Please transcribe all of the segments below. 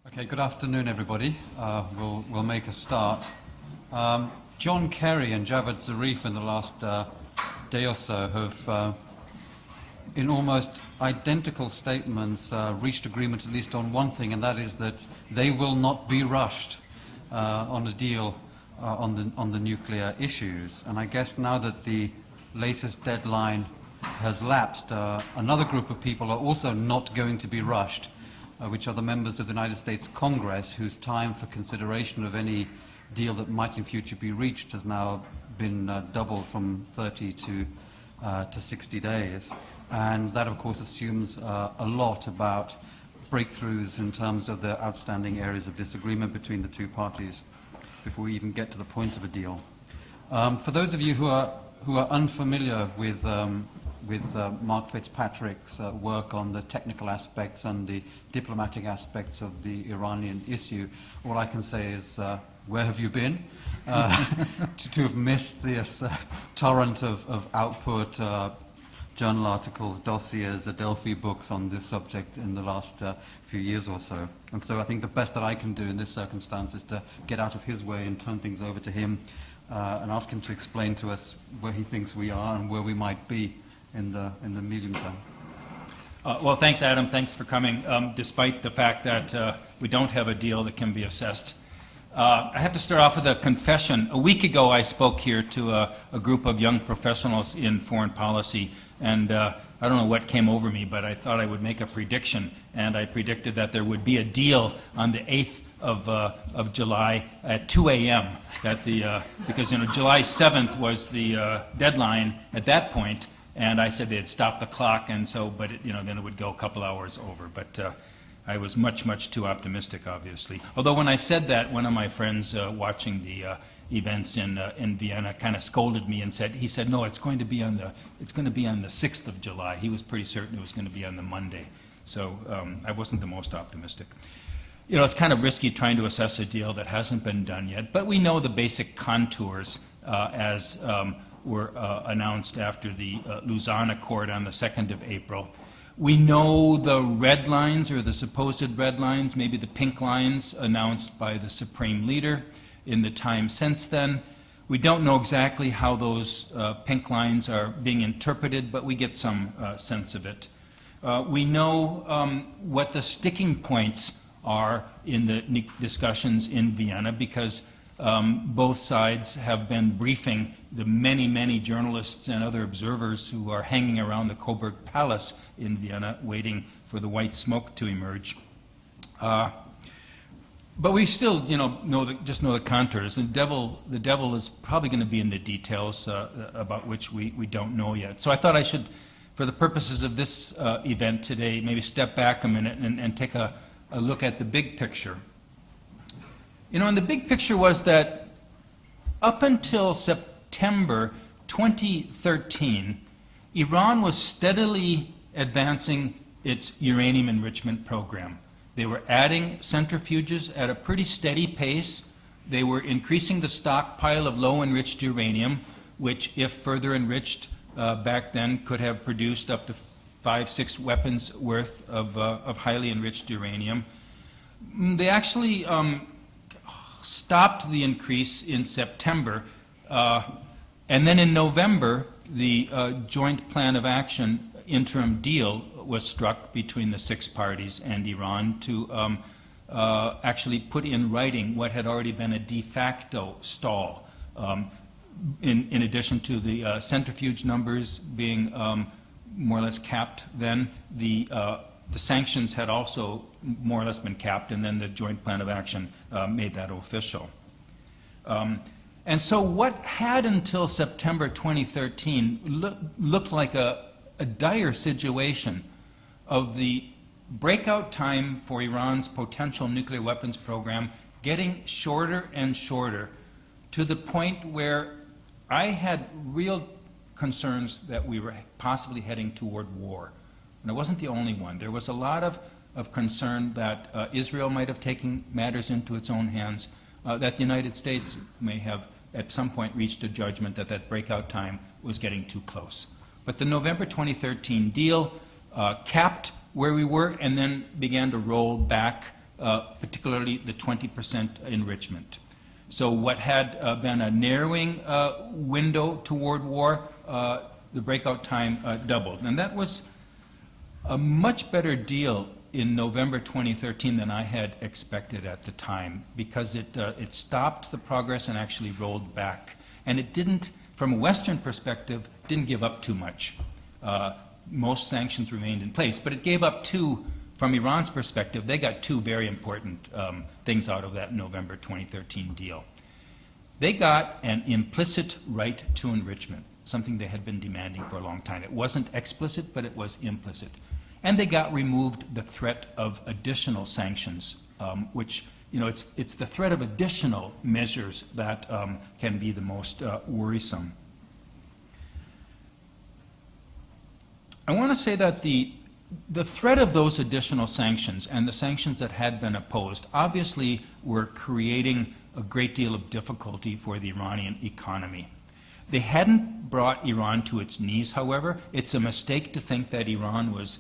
Okay, good afternoon, everybody. We'll make a start. John Kerry and Javad Zarif in the last day or so have, in almost identical statements, reached agreement at least on one thing, and that is that they will not be rushed on a deal on the nuclear issues. And I guess now that the latest deadline has lapsed, another group of people are also not going to be rushed, which are the members of the United States Congress, whose time for consideration of any deal that might in future be reached has now been doubled from 30 to 60 days. And that, of course, assumes a lot about breakthroughs in terms of the outstanding areas of disagreement between the two parties before we even get to the point of a deal. For those of you who are unfamiliar with Mark Fitzpatrick's work on the technical aspects and the diplomatic aspects of the Iranian issue, all I can say is, where have you been? To have missed this torrent of output, journal articles, dossiers, Adelphi books on this subject in the last few years or so. And so I think the best that I can do in this circumstance is to get out of his way and turn things over to him and ask him to explain to us where he thinks we are and where we might be in the medium term. Well, thanks, Adam. Thanks for coming, despite the fact that we don't have a deal that can be assessed. I have to start off with a confession. A week ago, I spoke here to a group of young professionals in foreign policy, and I don't know what came over me, but I thought I would make a prediction, and I predicted that there would be a deal on the 8th of July at 2 a.m. Because July 7th was the deadline at that point. And I said they'd stop the clock, and so, but then it would go a couple hours over. But I was much, much too optimistic, obviously. Although when I said that, one of my friends watching the events in Vienna kind of scolded me and he said, no, it's going to be on the 6th of July. He was pretty certain it was going to be on the Monday. So I wasn't the most optimistic. It's kind of risky trying to assess a deal that hasn't been done yet, but we know the basic contours as were announced after the Lausanne Accord on the 2nd of April. We know the red lines, or the supposed red lines, maybe the pink lines, announced by the Supreme Leader in the time since then. We don't know exactly how those pink lines are being interpreted, but we get some sense of it. We know what the sticking points are in the discussions in Vienna, because both sides have been briefing the many, many journalists and other observers who are hanging around the Coburg Palace in Vienna waiting for the white smoke to emerge. But we still, just know the contours. And the devil is probably going to be in the details about which we don't know yet. So I thought I should, for the purposes of this event today, maybe step back a minute and take a look at the big picture. And the big picture was that up until September 2013, Iran was steadily advancing its uranium enrichment program. They were adding centrifuges at a pretty steady pace. They were increasing the stockpile of low-enriched uranium, which, if further enriched back then, could have produced up to 5-6 weapons worth of highly enriched uranium. They actually stopped the increase in September, and then in November, the Joint Plan of Action interim deal was struck between the 6 parties and Iran to actually put in writing what had already been a de facto stall. In addition to the centrifuge numbers being more or less capped then, the sanctions had also more or less been capped, and then the Joint Plan of Action made that official. And so what had until September 2013 looked like a dire situation of the breakout time for Iran's potential nuclear weapons program getting shorter and shorter, to the point where I had real concerns that we were possibly heading toward war. And I wasn't the only one. There was a lot of concern that Israel might have taken matters into its own hands, that the United States may have at some point reached a judgment that that breakout time was getting too close. But the November 2013 deal capped where we were and then began to roll back particularly the 20% enrichment. So what had been a narrowing window toward war, the breakout time doubled. And that was a much better deal in November 2013 than I had expected at the time, because it stopped the progress and actually rolled back. And it didn't, from a Western perspective, didn't give up too much. Most sanctions remained in place, but it gave up two, from Iran's perspective, they got two very important things out of that November 2013 deal. They got an implicit right to enrichment, something they had been demanding for a long time. It wasn't explicit, but it was implicit. And they got removed the threat of additional sanctions, which, you know, it's the threat of additional measures that can be the most worrisome. I want to say that the threat of those additional sanctions and the sanctions that had been opposed obviously were creating a great deal of difficulty for the Iranian economy. They hadn't brought Iran to its knees, however. It's a mistake to think that Iran was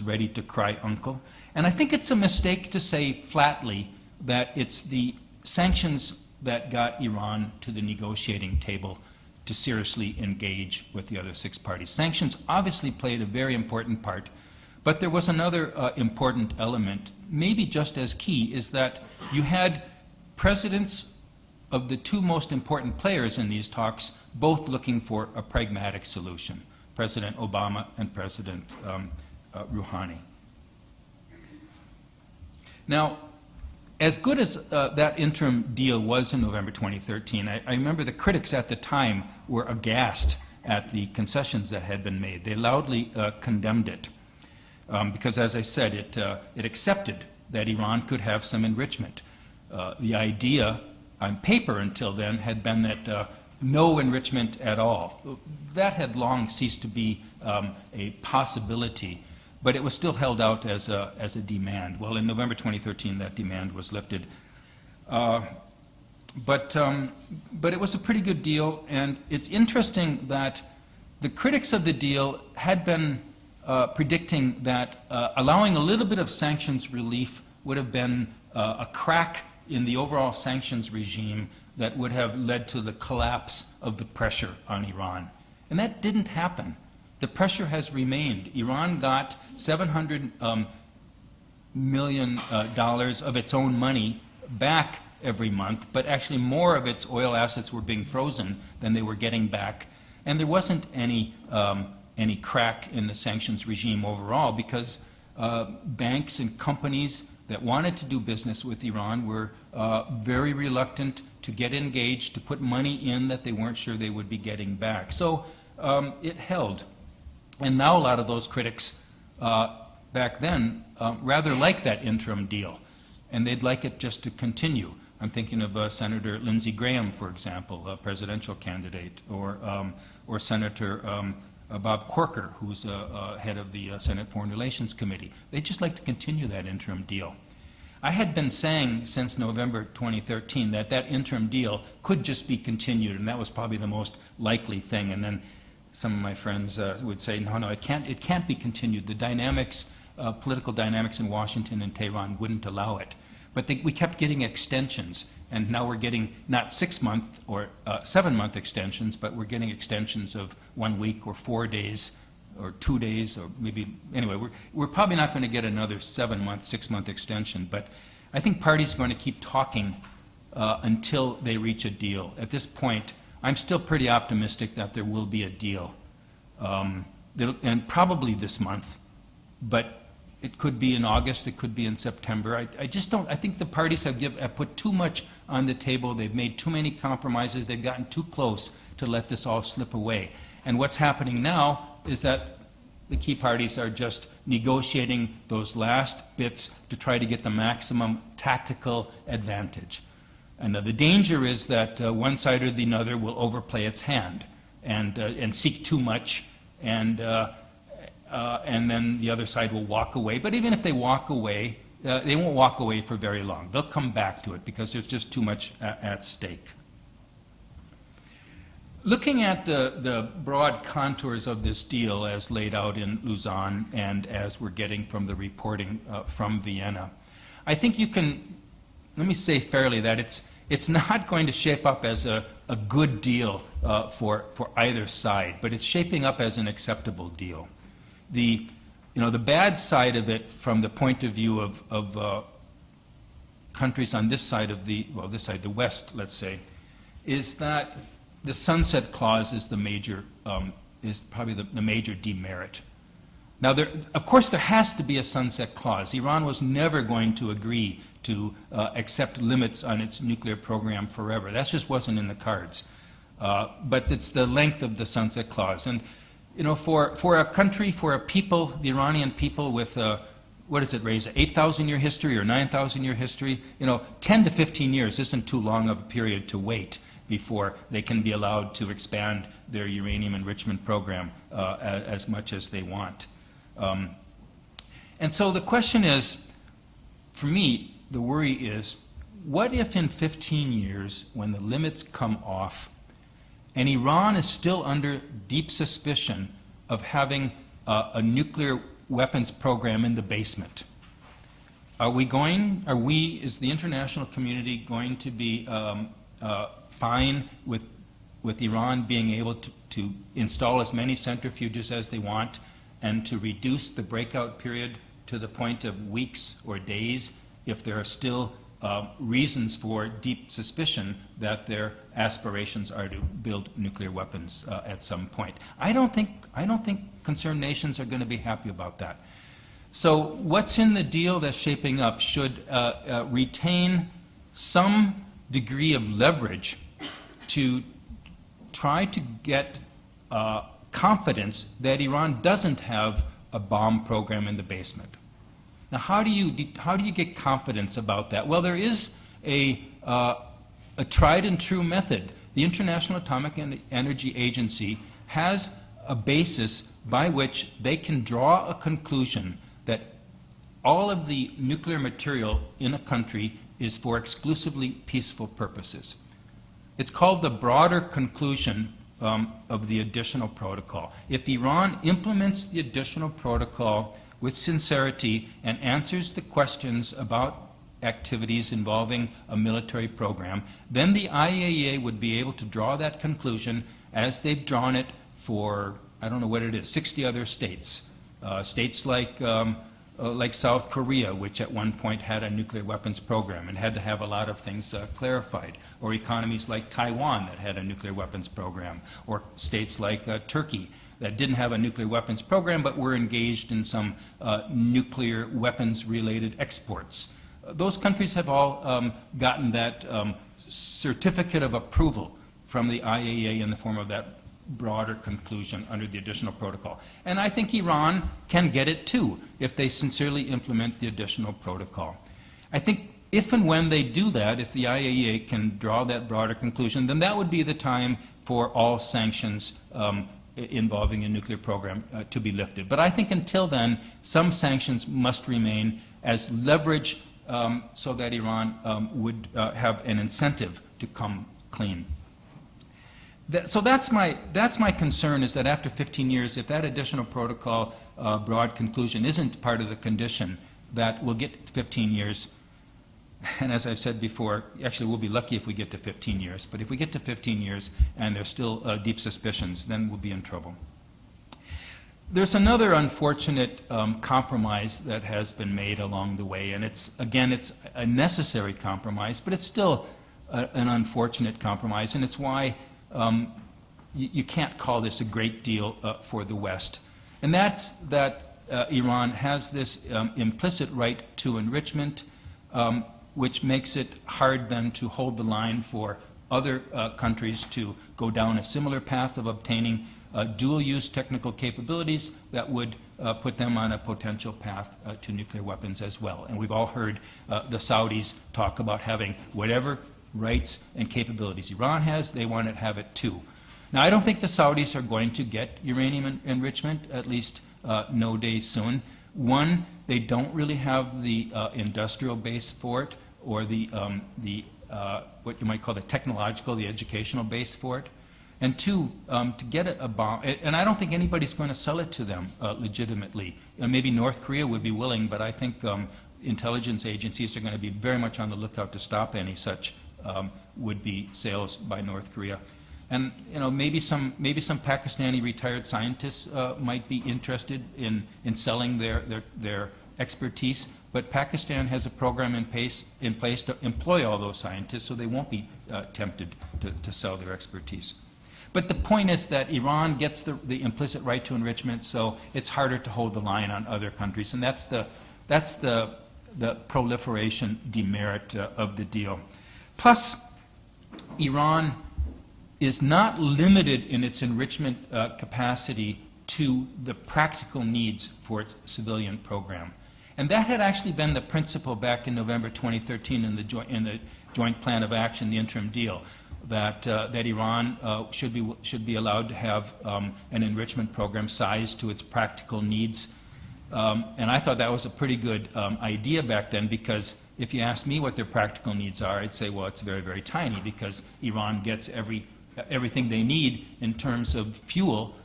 ready to cry uncle. And I think it's a mistake to say flatly that it's the sanctions that got Iran to the negotiating table to seriously engage with the other six parties. Sanctions obviously played a very important part, but there was another important element, maybe just as key, is that you had presidents of the two most important players in these talks both looking for a pragmatic solution, President Obama and President Rouhani. Now, as good as that interim deal was in November 2013, I remember the critics at the time were aghast at the concessions that had been made. They loudly condemned it because, as I said, it accepted that Iran could have some enrichment. The idea on paper until then had been that no enrichment at all. That had long ceased to be a possibility, but it was still held out as a demand. Well, in November 2013, that demand was lifted. But it was a pretty good deal, and it's interesting that the critics of the deal had been predicting that allowing a little bit of sanctions relief would have been a crack in the overall sanctions regime that would have led to the collapse of the pressure on Iran. And that didn't happen. The pressure has remained. Iran got $700 million of its own money back every month, but actually more of its oil assets were being frozen than they were getting back. And there wasn't any crack in the sanctions regime overall, because banks and companies that wanted to do business with Iran were very reluctant to get engaged, to put money in that they weren't sure they would be getting back. So it held. And now a lot of those critics back then rather like that interim deal, and they'd like it just to continue. I'm thinking of Senator Lindsey Graham, for example, a presidential candidate, or Senator Bob Corker, who's head of the Senate Foreign Relations Committee. They'd just like to continue that interim deal. I had been saying since November 2013 that that interim deal could just be continued, and that was probably the most likely thing. And then some of my friends would say, no, it can't be continued. The dynamics, political dynamics in Washington and Tehran wouldn't allow it. But we kept getting extensions, and now we're getting not 6-month or 7-month extensions, but we're getting extensions of 1 week or 4 days or 2 days, or maybe, anyway, we're probably not going to get another 7-month, 6-month extension. But I think parties are going to keep talking until they reach a deal. At this point, I'm still pretty optimistic that there will be a deal, and probably this month, but it could be in August, it could be in September. I just don't, I think the parties have put too much on the table. They've made too many compromises. They've gotten too close to let this all slip away. And what's happening now is that the key parties are just negotiating those last bits to try to get the maximum tactical advantage. And the danger is that one side or the other will overplay its hand and seek too much, and then the other side will walk away. But even if they walk away, they won't walk away for very long. They'll come back to it because there's just too much at stake. Looking at the broad contours of this deal as laid out in Lausanne and as we're getting from the reporting from Vienna, I think you can, let me say fairly that it's not going to shape up as a good deal for either side, but it's shaping up as an acceptable deal. The bad side of it from the point of view of countries on this side of the West, let's say, is that the sunset clause is is probably the major demerit. Now, of course, there has to be a sunset clause. Iran was never going to agree to accept limits on its nuclear program forever. That just wasn't in the cards. But it's the length of the sunset clause. And, for a country, for a people, the Iranian people with, what does it raise, 8,000-year history or 9,000-year history, 10 to 15 years isn't too long of a period to wait before they can be allowed to expand their uranium enrichment program as much as they want. And so the question is, for me, the worry is, what if in 15 years, when the limits come off, and Iran is still under deep suspicion of having a nuclear weapons program in the basement? Is the international community going to be fine with Iran being able to install as many centrifuges as they want and to reduce the breakout period to the point of weeks or days if there are still reasons for deep suspicion that their aspirations are to build nuclear weapons at some point? I don't think concerned nations are going to be happy about that. So what's in the deal that's shaping up should retain some degree of leverage to try to get confidence that Iran doesn't have a bomb program in the basement. Now, how do you get confidence about that? Well, there is a tried and true method. The International Atomic Energy Agency has a basis by which they can draw a conclusion that all of the nuclear material in a country is for exclusively peaceful purposes. It's called the broader conclusion of the additional protocol. If Iran implements the additional protocol with sincerity and answers the questions about activities involving a military program, then the IAEA would be able to draw that conclusion as they've drawn it for, I don't know what it is, 60 other states. States like South Korea, which at one point had a nuclear weapons program and had to have a lot of things clarified, or economies like Taiwan that had a nuclear weapons program, or states like Turkey that didn't have a nuclear weapons program but were engaged in some nuclear weapons-related exports. Those countries have all gotten that certificate of approval from the IAEA in the form of that broader conclusion under the additional protocol. And I think Iran can get it too if they sincerely implement the additional protocol. I think if and when they do that, if the IAEA can draw that broader conclusion, then that would be the time for all sanctions involving a nuclear program to be lifted. But I think until then, some sanctions must remain as leverage so that Iran would have an incentive to come clean. So that's my concern, is that after 15 years, if that additional protocol broad conclusion isn't part of the condition, that we'll get to 15 years. And as I've said before, actually we'll be lucky if we get to 15 years. But if we get to 15 years and there's still deep suspicions, then we'll be in trouble. There's another unfortunate compromise that has been made along the way. And it's a necessary compromise, but it's still an unfortunate compromise. And it's why you can't call this a great deal for the West. And that's that Iran has this implicit right to enrichment, which makes it hard then to hold the line for other countries to go down a similar path of obtaining dual-use technical capabilities that would put them on a potential path to nuclear weapons as well. And we've all heard the Saudis talk about having whatever rights and capabilities Iran has, they want to have it too. Now, I don't think the Saudis are going to get uranium enrichment, at least no day soon. One, they don't really have the industrial base for it, or the what you might call the technological, the educational base for it. And two, to get a bomb, and I don't think anybody's going to sell it to them legitimately. Maybe North Korea would be willing, but I think intelligence agencies are going to be very much on the lookout to stop any such would-be sales by North Korea. And maybe some Pakistani retired scientists might be interested in selling their expertise, but Pakistan has a program in place to employ all those scientists, so they won't be tempted to sell their expertise. But the point is that Iran gets the implicit right to enrichment, so it's harder to hold the line on other countries, and that's the proliferation demerit of the deal. Plus, Iran is not limited in its enrichment capacity to the practical needs for its civilian program. And that had actually been the principle back in November 2013 in the Joint Plan of Action, the interim deal, that Iran should be allowed to have an enrichment program sized to its practical needs. And I thought that was a pretty good idea back then, because if you ask me what their practical needs are, I'd say, well, it's very, very tiny, because Iran gets everything they need in terms of fuel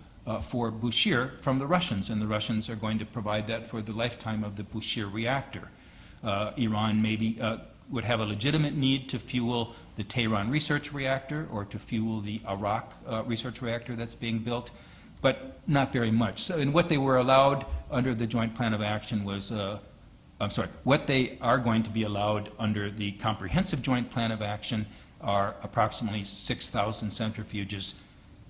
for Bushehr from the Russians, and the Russians are going to provide that for the lifetime of the Bushehr reactor. Iran maybe would have a legitimate need to fuel the Tehran research reactor or to fuel the Iraq research reactor that's being built, but not very much. So, and what they were allowed under the Joint Plan of Action was, what they are going to be allowed under the Comprehensive Joint Plan of Action are approximately 6,000 centrifuges,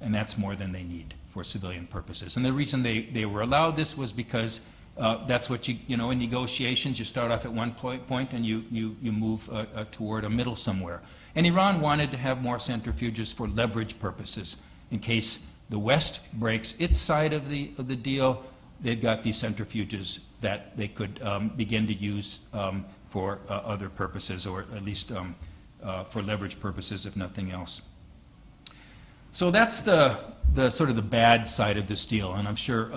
and that's more than they need for civilian purposes. And the reason they were allowed this was because that's what in negotiations, you start off at one point and you move toward a middle somewhere. And Iran wanted to have more centrifuges for leverage purposes. In case the West breaks its side of the deal, they've got these centrifuges that they could begin to use for other purposes, or at least for leverage purposes, if nothing else. So that's the sort of the bad side of this deal, and I'm sure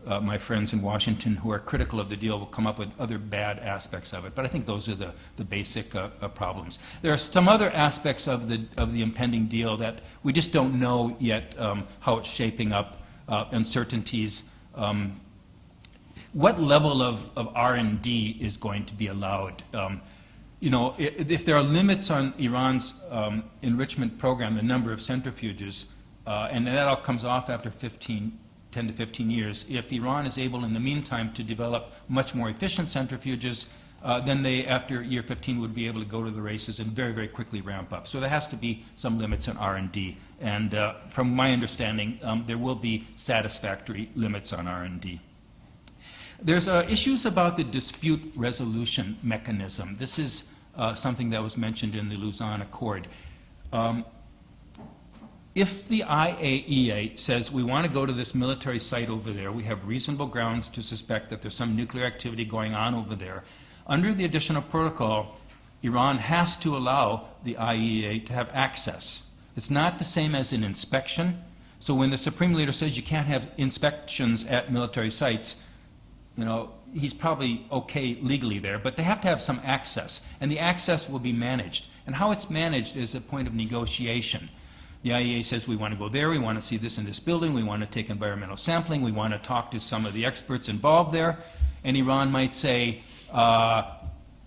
my friends in Washington who are critical of the deal will come up with other bad aspects of it, but I think those are the basic problems. There are some other aspects of the impending deal that we just don't know yet how it's shaping up, uncertainties. What level of R&D is going to be allowed? If there are limits on Iran's enrichment program, the number of centrifuges, and that all comes off after 10 to 15 years, if Iran is able in the meantime to develop much more efficient centrifuges, then they, after year 15, would be able to go to the races and very, very quickly ramp up. So there has to be some limits on R&D. And from my understanding, there will be satisfactory limits on R&D. There's issues about the dispute resolution mechanism. This is something that was mentioned in the Lausanne Accord. If the IAEA says we want to go to this military site over there, we have reasonable grounds to suspect that there's some nuclear activity going on over there, under the additional protocol, Iran has to allow the IAEA to have access. It's not the same as an inspection. So when the Supreme Leader says you can't have inspections at military sites, he's probably okay legally there, but they have to have some access, and the access will be managed. And how it's managed is a point of negotiation. The IAEA says we want to go there, we want to see this in this building, we want to take environmental sampling, we want to talk to some of the experts involved there, and Iran might say,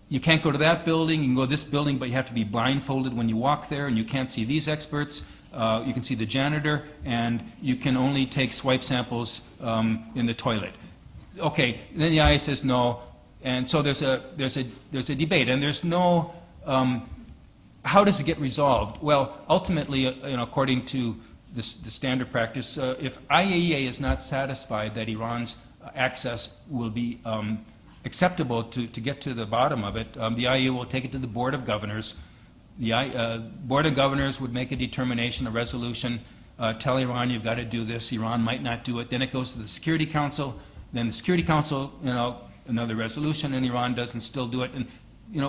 you can't go to that building, you can go to this building, but you have to be blindfolded when you walk there, and you can't see these experts. You can see the janitor, and you can only take swipe samples in the toilet. Okay, then the IAEA says no, and so there's a debate, and there's no how does it get resolved? Well, ultimately, according to the standard practice, if IAEA is not satisfied that Iran's access will be acceptable to get to the bottom of it, the IAEA will take it to the Board of Governors. The Board of Governors would make a determination, a resolution, tell Iran you've got to do this. Iran might not do it. Then it goes to the Security Council. Then the Security Council, another resolution, and Iran doesn't still do it. And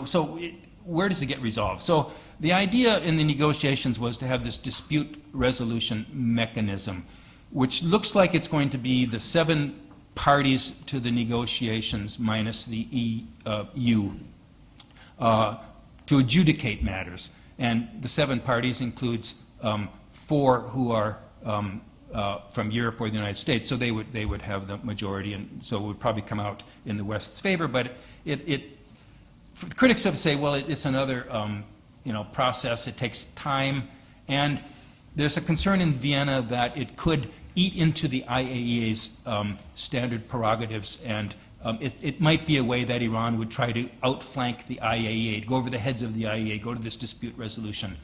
so where does it get resolved? So the idea in the negotiations was to have this dispute resolution mechanism, which looks like it's going to be the 7 parties to the negotiations minus the EU to adjudicate matters. And the 7 parties includes 4 who are from Europe or the United States, so they would have the majority, and so it would probably come out in the West's favor. But Critics of say, well, it's another process. It takes time, and there's a concern in Vienna that it could eat into the IAEA's standard prerogatives, and it might be a way that Iran would try to outflank the IAEA, go over the heads of the IAEA, go to this dispute resolution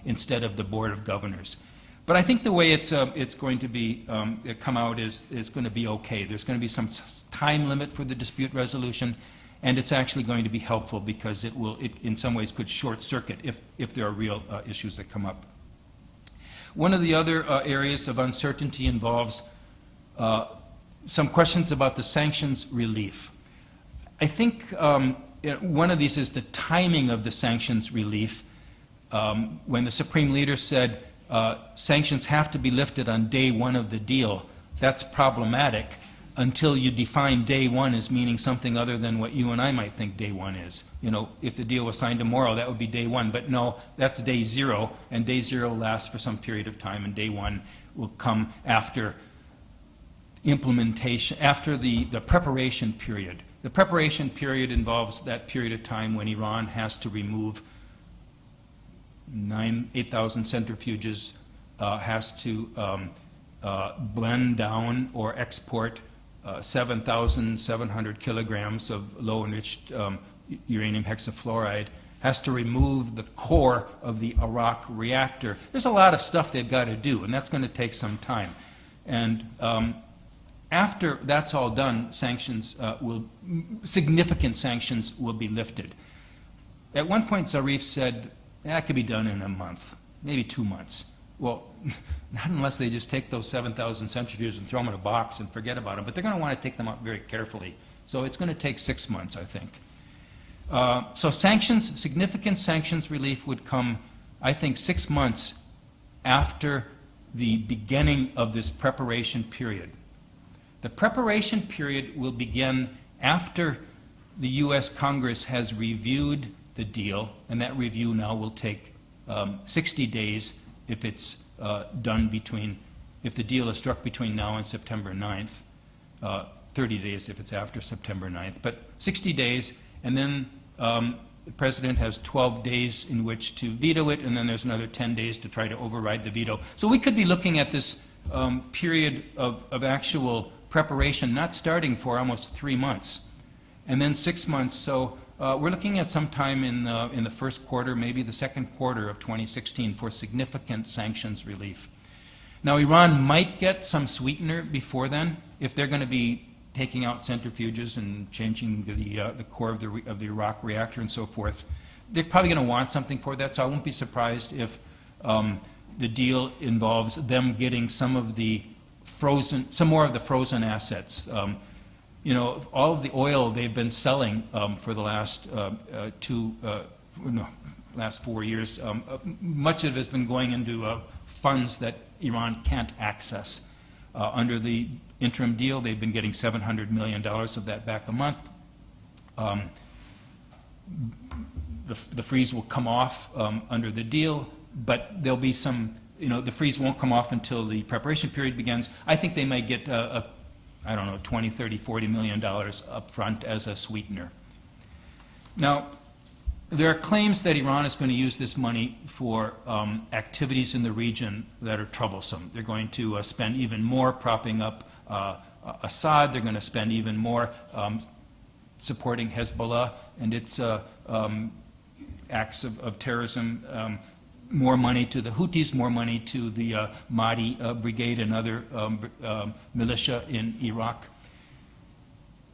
instead of the Board of Governors. But I think the way it's going to be come out is going to be okay. There's going to be some time limit for the dispute resolution, and it's actually going to be helpful because it in some ways could short circuit if there are real issues that come up. One of the other areas of uncertainty involves some questions about the sanctions relief. I think one of these is the timing of the sanctions relief. When the Supreme Leader said sanctions have to be lifted on day one of the deal, that's problematic until you define day one as meaning something other than what you and I might think day one is. If the deal was signed tomorrow, that would be day one. But no, that's day zero, and day zero lasts for some period of time, and day one will come after implementation, after the preparation period. The preparation period involves that period of time when Iran has to remove 8,000 centrifuges, has to blend down or export 7,700 kilograms of low-enriched uranium hexafluoride, has to remove the core of the Iraq reactor. There's a lot of stuff they've got to do, and that's going to take some time. And after that's all done, significant sanctions will be lifted. At one point, Zarif said, that could be done in a month, maybe 2 months. Well, not unless they just take those 7,000 centrifuges and throw them in a box and forget about them. But they're going to want to take them out very carefully. So it's going to take 6 months, I think. So sanctions, significant sanctions relief would come, I think, 6 months after the beginning of this preparation period. The preparation period will begin after the U.S. Congress has reviewed the deal, and that review now will take 60 days if it's if the deal is struck between now and September 9th, 30 days if it's after September 9th, but 60 days, and then the President has 12 days in which to veto it, and then there's another 10 days to try to override the veto. So we could be looking at this period of actual preparation not starting for almost 3 months, and then 6 months. So we're looking at some time in the first quarter, maybe the second quarter of 2016 for significant sanctions relief. Now, Iran might get some sweetener before then if they're going to be taking out centrifuges and changing the core of the Iraq reactor and so forth. They're probably going to want something for that, so I won't be surprised if the deal involves them getting some more of the frozen assets. All of the oil they've been selling for the last last 4 years, much of it has been going into funds that Iran can't access. Under the interim deal, they've been getting $700 million of that back a month. The freeze will come off under the deal, but there'll be some, the freeze won't come off until the preparation period begins. I think they might get I don't know, $20, $30, $40 million up front as a sweetener. Now, there are claims that Iran is going to use this money for activities in the region that are troublesome. They're going to spend even more propping up Assad. They're going to spend even more supporting Hezbollah and its acts of terrorism, more money to the Houthis, more money to the Mahdi brigade and other militia in Iraq.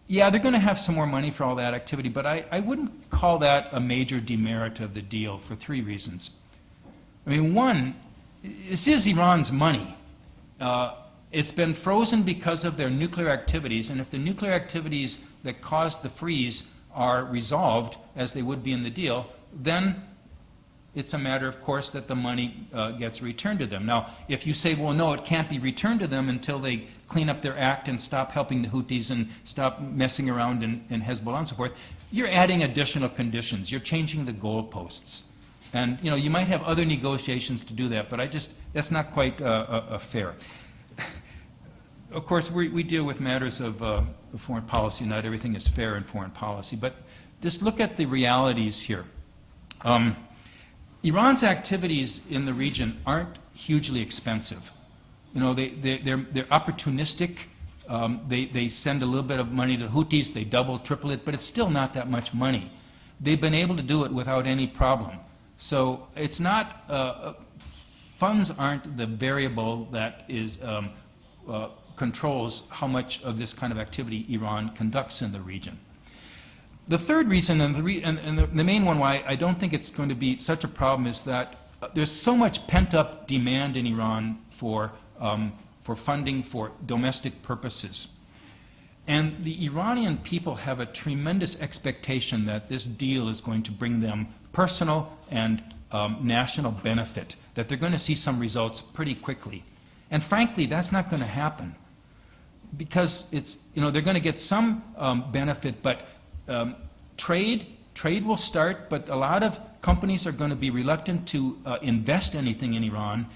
Yeah, they're going to have some more money for all that activity, but I wouldn't call that a major demerit of the deal for 3 reasons. I mean, one, this is Iran's money. It's been frozen because of their nuclear activities, and if the nuclear activities that caused the freeze are resolved, as they would be in the deal, then it's a matter, of course, that the money gets returned to them. Now, if you say, well, no, it can't be returned to them until they clean up their act and stop helping the Houthis and stop messing around in Hezbollah and so forth, you're adding additional conditions. You're changing the goalposts. And, you might have other negotiations to do that, but that's not quite fair. Of course, we deal with matters of foreign policy. Not everything is fair in foreign policy. But just look at the realities here. Iran's activities in the region aren't hugely expensive. You know, they're opportunistic. They send a little bit of money to Houthis, they double, triple it, but it's still not that much money. They've been able to do it without any problem. So it's not, funds aren't the variable that is, controls how much of this kind of activity Iran conducts in the region. The third reason, and the main one why I don't think it's going to be such a problem, is that there's so much pent-up demand in Iran for funding for domestic purposes. And the Iranian people have a tremendous expectation that this deal is going to bring them personal and national benefit, that they're going to see some results pretty quickly. And frankly, that's not going to happen, because it's, you know, they're going to get some benefit, but trade will start, but a lot of companies are going to be reluctant to invest anything in Iran.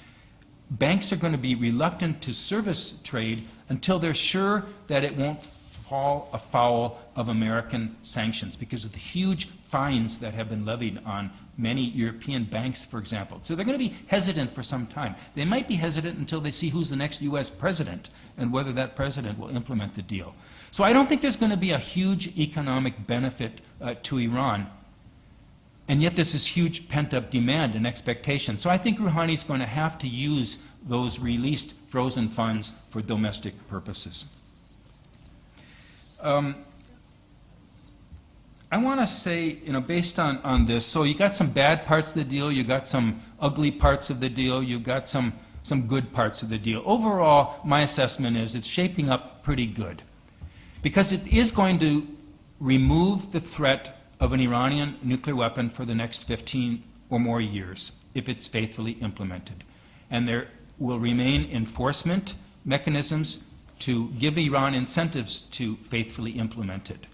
Banks are going to be reluctant to service trade until they're sure that it won't fall afoul of American sanctions, because of the huge fines that have been levied on many European banks, for example. So they're going to be hesitant for some time. They might be hesitant until they see who's the next U.S. president and whether that president will implement the deal. So I don't think there's going to be a huge economic benefit to Iran. And yet there's this huge pent-up demand and expectation. So I think Rouhani is going to have to use those released frozen funds for domestic purposes. I want to say, you know, based on this, so you got some bad parts of the deal, you got some ugly parts of the deal, you got some good parts of the deal. Overall, my assessment is it's shaping up pretty good, because it is going to remove the threat of an Iranian nuclear weapon for the next 15 or more years if it's faithfully implemented. And there will remain enforcement mechanisms to give Iran incentives to faithfully implement it.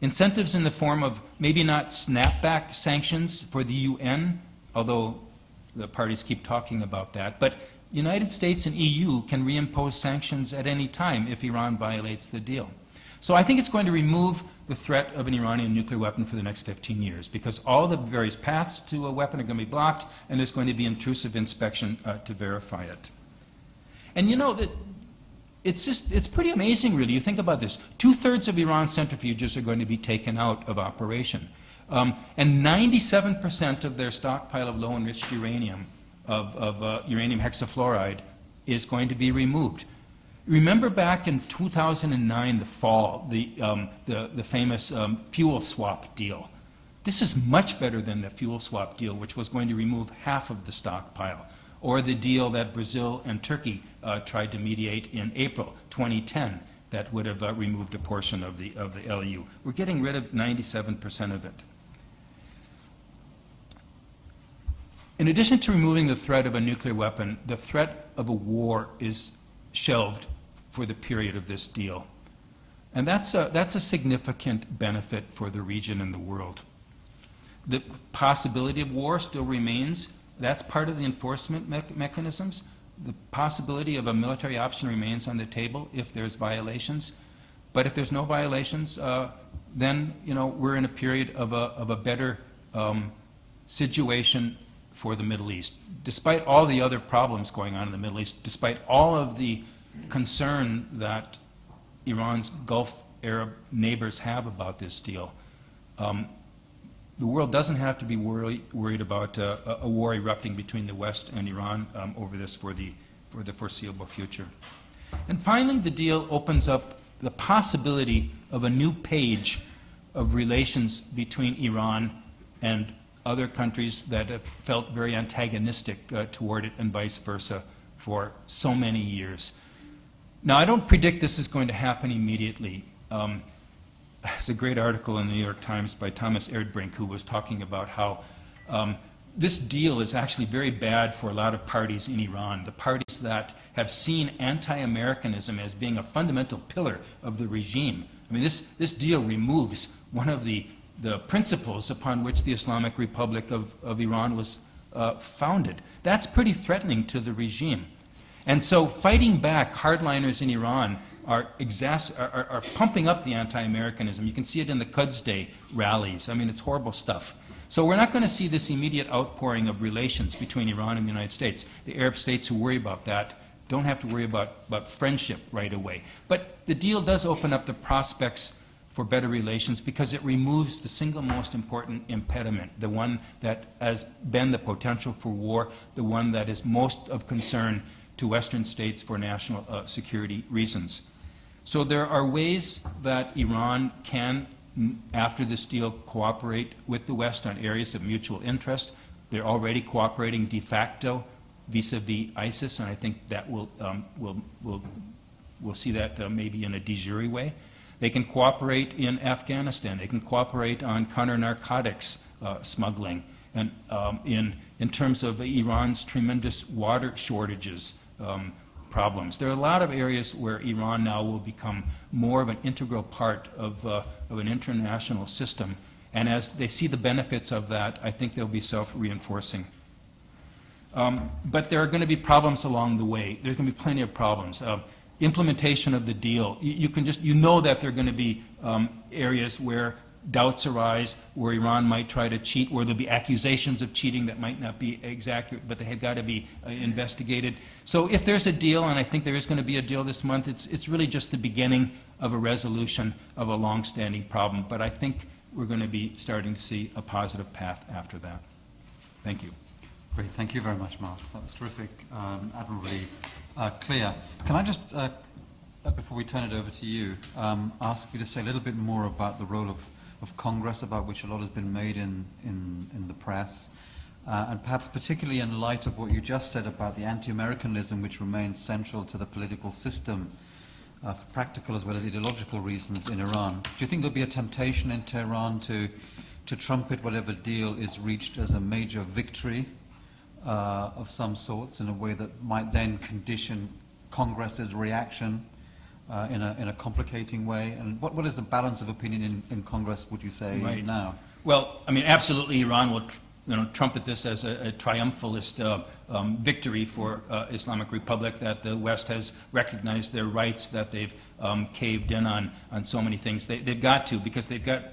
Incentives in the form of maybe not snapback sanctions for the UN, although the parties keep talking about that, but United States and EU can reimpose sanctions at any time if Iran violates the deal. So I think it's going to remove the threat of an Iranian nuclear weapon for the next 15 years, because all the various paths to a weapon are going to be blocked, and there's going to be intrusive inspection to verify it. And you know, that it's pretty amazing, really. You think about this. 2/3 of Iran's centrifuges are going to be taken out of operation. And 97% of their stockpile of low-enriched uranium, of uranium hexafluoride, is going to be removed. Remember back in 2009, the fall, the famous fuel swap deal. This is much better than the fuel swap deal, which was going to remove half of the stockpile, or the deal that Brazil and Turkey tried to mediate in April 2010 that would have removed a portion of the LEU. We're getting rid of 97% of it. In addition to removing the threat of a nuclear weapon, the threat of a war is shelved for the period of this deal. And that's a significant benefit for the region and the world. The possibility of war still remains. That's part of the enforcement mechanisms. The possibility of a military option remains on the table if there's violations. But if there's no violations, then, you know, we're in a period of a better situation for the Middle East. Despite all the other problems going on in the Middle East, despite all of the concern that Iran's Gulf Arab neighbors have about this deal, the world doesn't have to be worried about a war erupting between the West and Iran over this for the foreseeable future. And finally, the deal opens up the possibility of a new page of relations between Iran and other countries that have felt very antagonistic toward it, and vice versa, for so many years. Now, I don't predict this is going to happen immediately. There's a great article in the New York Times by Thomas Erdbrink, who was talking about how this deal is actually very bad for a lot of parties in Iran, the parties that have seen anti-Americanism as being a fundamental pillar of the regime. I mean, this deal removes one of the principles upon which the Islamic Republic of Iran was founded. That's pretty threatening to the regime. And so fighting back, hardliners in Iran are pumping up the anti-Americanism. You can see it in the Quds Day rallies. I mean, it's horrible stuff. So we're not going to see this immediate outpouring of relations between Iran and the United States. The Arab states who worry about that don't have to worry about friendship right away. But the deal does open up the prospects for better relations because it removes the single most important impediment, the one that has been the potential for war, the one that is most of concern to Western states for national security reasons. So there are ways that Iran can, after this deal, cooperate with the West on areas of mutual interest. They're already cooperating de facto vis-a-vis ISIS, and I think that we'll see that maybe in a de jure way. They can cooperate in Afghanistan. They can cooperate on counter-narcotics smuggling, and in terms of Iran's tremendous water shortages problems. There are a lot of areas where Iran now will become more of an integral part of an international system, and as they see the benefits of that, I think they'll be self-reinforcing. But there are going to be problems along the way. There's going to be plenty of problems. Implementation of the deal. You know that there are going to be areas where doubts arise, where Iran might try to cheat, where there'll be accusations of cheating that might not be exact, but they have got to be investigated. So if there's a deal, and I think there is going to be a deal this month, it's really just the beginning of a resolution of a long-standing problem. But I think we're going to be starting to see a positive path after that. Thank you. Great, thank you very much, Mark. That was terrific, admirably clear. Can I just, before we turn it over to you, ask you to say a little bit more about the role of Congress, about which a lot has been made in the press, and perhaps particularly in light of what you just said about the anti-Americanism which remains central to the political system for practical as well as ideological reasons in Iran. Do you think there'll be a temptation in Tehran to trumpet whatever deal is reached as a major victory of some sorts in a way that might then condition Congress's reaction in a complicating way? And what is the balance of opinion in Congress, would you say, right now? Well, I mean, absolutely Iran will trumpet this as a triumphalist victory for Islamic Republic, that the West has recognized their rights, that they've caved in on so many things. They've got to, because they've got,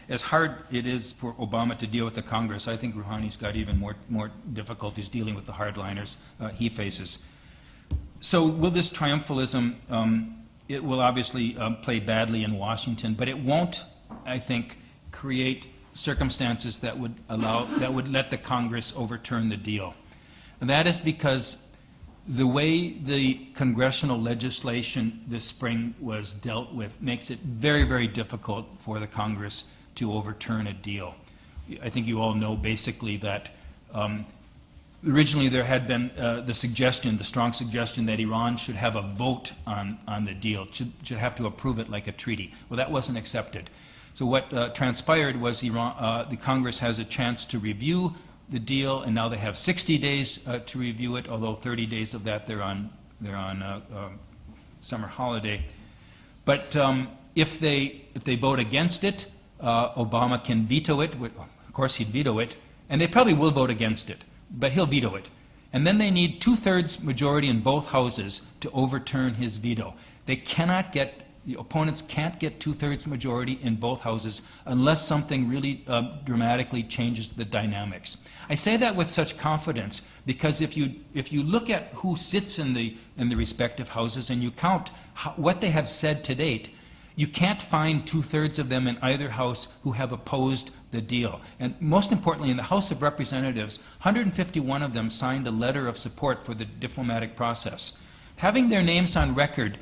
as hard it is for Obama to deal with the Congress, I think Rouhani's got even more difficulties dealing with the hardliners he faces. So will this triumphalism, it will obviously play badly in Washington, but it won't, I think, create circumstances that would let the Congress overturn the deal. And that is because the way the congressional legislation this spring was dealt with makes it very, very difficult for the Congress to overturn a deal. I think you all know basically that originally there had been the strong suggestion that Iran should have a vote on the deal, should have to approve it like a treaty. Well, that wasn't accepted. So what transpired was the Congress has a chance to review the deal, and now they have 60 days to review it, although 30 days of that they're on summer holiday. But if they vote against it, Obama can veto it. Of course, he'd veto it, and they probably will vote against it, but he'll veto it. And then they need 2/3 majority in both houses to overturn his veto. The opponents can't get 2/3 majority in both houses unless something really dramatically changes the dynamics. I say that with such confidence because if you look at who sits in the respective houses and you count what they have said to date, you can't find 2/3 of them in either house who have opposed the deal. And most importantly, in the House of Representatives, 151 of them signed a letter of support for the diplomatic process. Having their names on record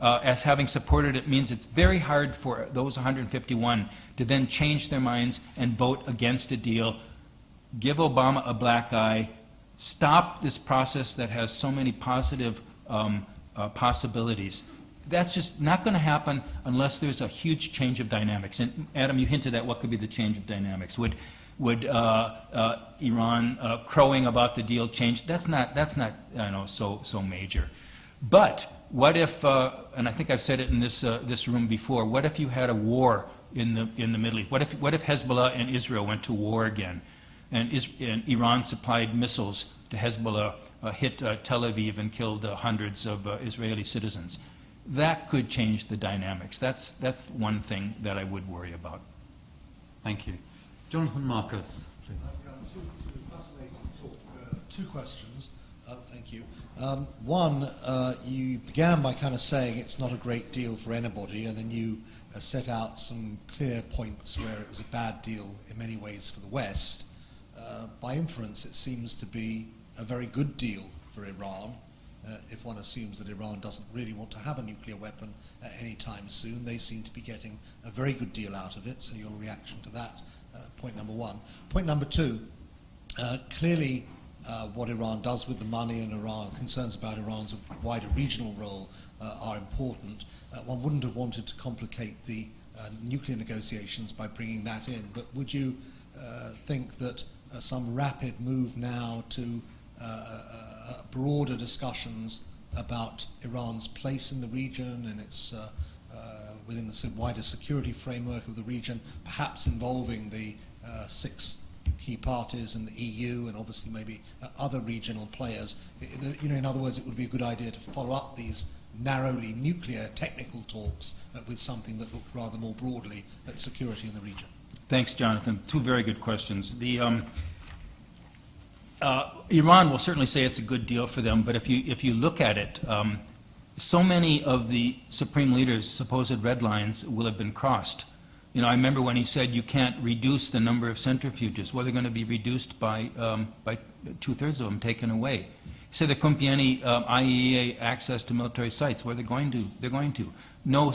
as having supported it means it's very hard for those 151 to then change their minds and vote against a deal, give Obama a black eye, stop this process that has so many positive possibilities. That's just not going to happen unless there's a huge change of dynamics. And Adam, you hinted at what could be the change of dynamics. Would Iran crowing about the deal change? That's not so major. But what if, and I think I've said it in this room before, what if you had a war in the Middle East? What if Hezbollah and Israel went to war again, and Iran supplied missiles to Hezbollah, hit Tel Aviv and killed hundreds of Israeli citizens? that could change the dynamics. That's one thing that I would worry about. Thank you. Jonathan Marcus, please. Fascinating talk. Two questions. Thank you. One, you began by kind of saying it's not a great deal for anybody, and then you set out some clear points where it was a bad deal in many ways for the West. By inference, it seems to be a very good deal for Iran. If one assumes that Iran doesn't really want to have a nuclear weapon any time soon, they seem to be getting a very good deal out of it. So your reaction to that, point number one. Point number two, clearly what Iran does with the money and concerns about Iran's wider regional role are important. One wouldn't have wanted to complicate the nuclear negotiations by bringing that in, but would you think that some rapid move now to broader discussions about Iran's place in the region and its within the wider security framework of the region, perhaps involving the 6 key parties and the EU and obviously maybe other regional players? In other words, it would be a good idea to follow up these narrowly nuclear technical talks with something that looked rather more broadly at security in the region. Thanks, Jonathan. Two very good questions. Iran will certainly say it's a good deal for them, but if you look at it, so many of the supreme leaders' supposed red lines will have been crossed. I remember when he said you can't reduce the number of centrifuges. Well, they're going to be reduced by 2/3 of them taken away. He said the Compiègne IAEA access to military sites. Well, they're going to. No